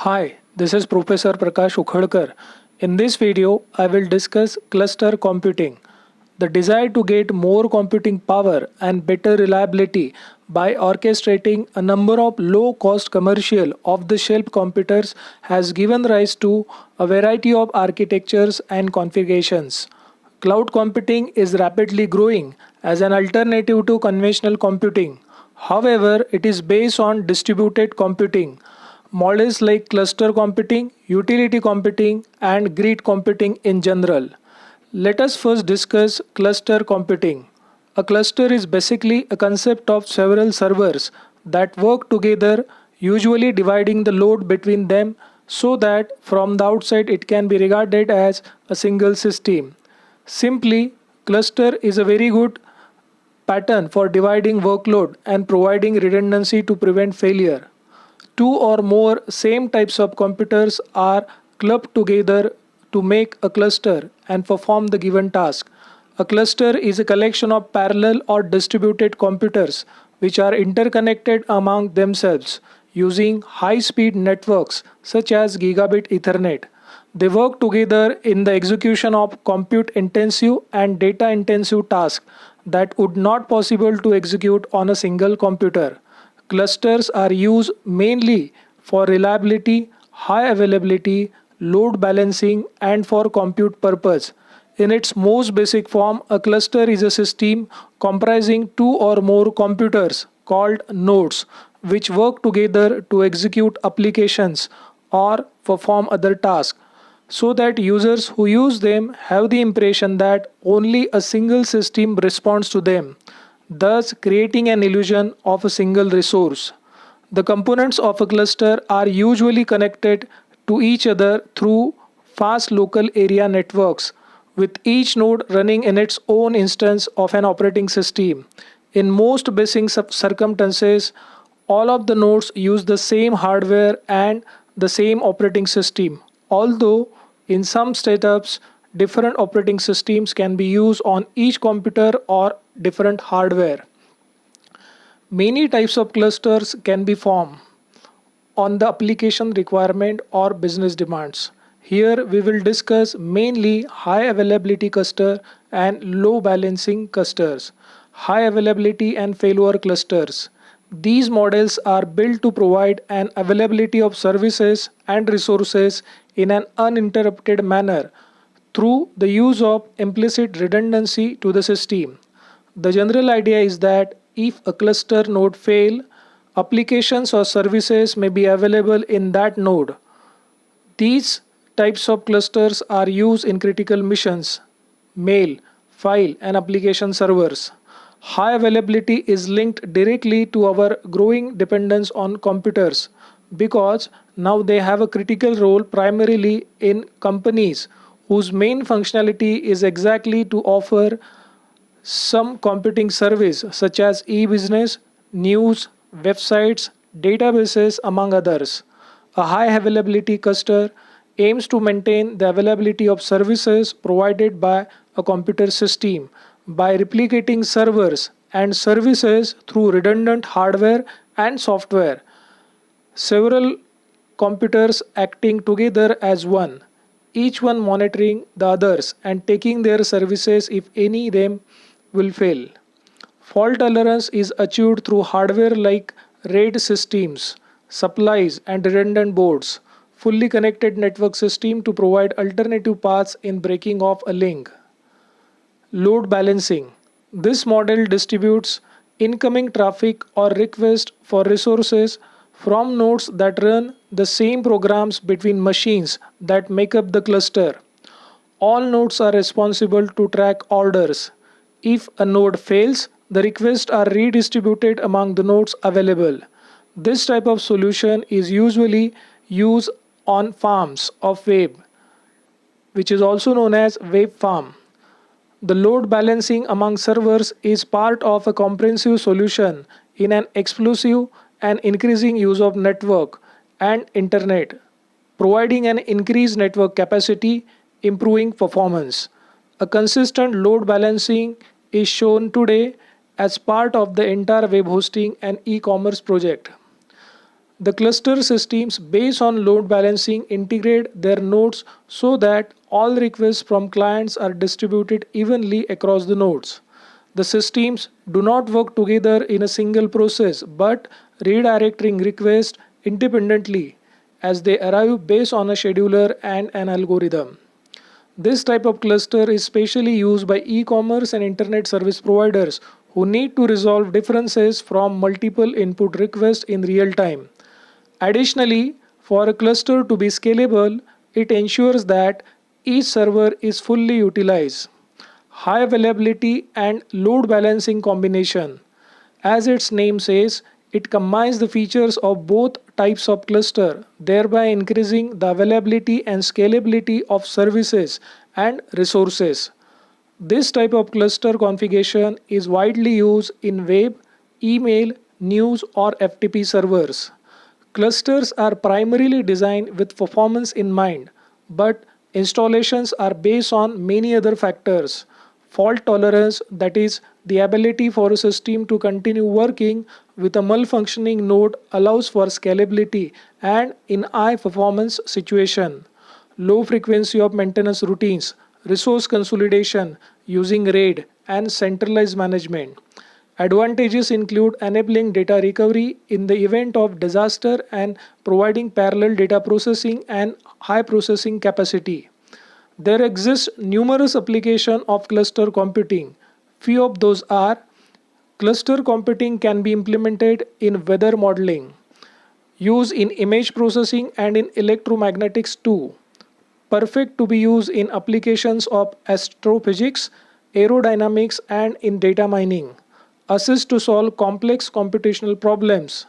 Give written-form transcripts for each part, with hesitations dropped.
Hi, this is Professor Prakash Ukhadkar. In this video, I will discuss cluster computing. The desire to get more computing power and better reliability by orchestrating a number of low-cost commercial off-the-shelf computers has given rise to a variety of architectures and configurations. Cloud computing is rapidly growing as an alternative to conventional computing. However, it is based on distributed computing. Models like cluster computing, utility computing, and grid computing in general. Let us first discuss cluster computing. A cluster is basically a concept of several servers that work together, usually dividing the load between them so that from the outside it can be regarded as a single system. Simply, cluster is a very good pattern for dividing workload and providing redundancy to prevent failure. Two or more same types of computers are clubbed together to make a cluster and perform the given task. A cluster is a collection of parallel or distributed computers which are interconnected among themselves using high speed networks such as gigabit Ethernet. They work together in the execution of compute intensive and data intensive tasks that would not possible to execute on a single computer. Clusters are used mainly for reliability, high availability, load balancing, and for compute purpose. In its most basic form, a cluster is a system comprising two or more computers called nodes, which work together to execute applications or perform other tasks, so that users who use them have the impression that only a single system responds to them, thus creating an illusion of a single resource. The components of a cluster are usually connected to each other through fast local area networks, with each node running in its own instance of an operating system. In most basic circumstances, all of the nodes use the same hardware and the same operating system, although in some setups, different operating systems can be used on each computer or different hardware. Many types of clusters can be formed on the application requirement or business demands. Here we will discuss mainly high availability cluster and low balancing clusters. High availability and failure clusters. These models are built to provide an availability of services and resources in an uninterrupted manner through the use of implicit redundancy to the system. The general idea is that if a cluster node fail, applications or services may be available in that node. These types of clusters are used in critical missions, mail, file, and application servers. High availability is linked directly to our growing dependence on computers because now they have a critical role primarily in companies whose main functionality is exactly to offer some computing service such as e-business, news, websites, databases, among others. A high availability cluster aims to maintain the availability of services provided by a computer system by replicating servers and services through redundant hardware and software. Several computers acting together as one, each one monitoring the others and taking their services if any them will fail. Fault tolerance is achieved through hardware like RAID systems, supplies, and redundant boards, fully connected network system to provide alternative paths in breaking off a link. Load balancing. This model distributes incoming traffic or request for resources from nodes that run the same programs between machines that make up the cluster. All nodes are responsible to track orders. If a node fails, the requests are redistributed among the nodes available. This type of solution is usually used on farms of web, which is also known as web farm. The load balancing among servers is part of a comprehensive solution in an explosive and increasing use of network and internet, providing an increased network capacity, improving performance. A consistent load balancing is shown today as part of the entire web hosting and e-commerce project. The cluster systems based on load balancing integrate their nodes so that all requests from clients are distributed evenly across the nodes. The systems do not work together in a single process but redirecting requests independently as they arrive based on a scheduler and an algorithm. This type of cluster is specially used by e-commerce and internet service providers who need to resolve differences from multiple input requests in real time. Additionally, for a cluster to be scalable, it ensures that each server is fully utilized. High availability and load balancing combination. As its name says, it combines the features of both types of cluster, thereby increasing the availability and scalability of services and resources. This type of cluster configuration is widely used in web, email, news, or FTP servers. Clusters are primarily designed with performance in mind, but installations are based on many other factors. Fault tolerance, that is, the ability for a system to continue working with a malfunctioning node, allows for scalability and in high performance situation. Low frequency of maintenance routines, resource consolidation using RAID, and centralized management. Advantages include enabling data recovery in the event of disaster and providing parallel data processing and high processing capacity. There exist numerous applications of cluster computing. Few of those are: cluster computing can be implemented in weather modeling, used in image processing and in electromagnetics too. Perfect to be used in applications of astrophysics, aerodynamics, and in data mining. Assist to solve complex computational problems.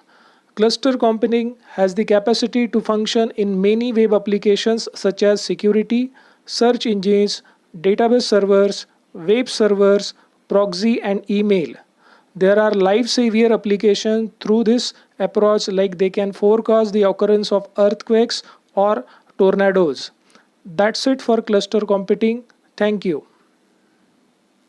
Cluster computing has the capacity to function in many web applications such as security, search engines, database servers, web servers, proxy, and email. There are life-saver applications through this approach, like they can forecast the occurrence of earthquakes or tornadoes. That's it for cluster computing. Thank you.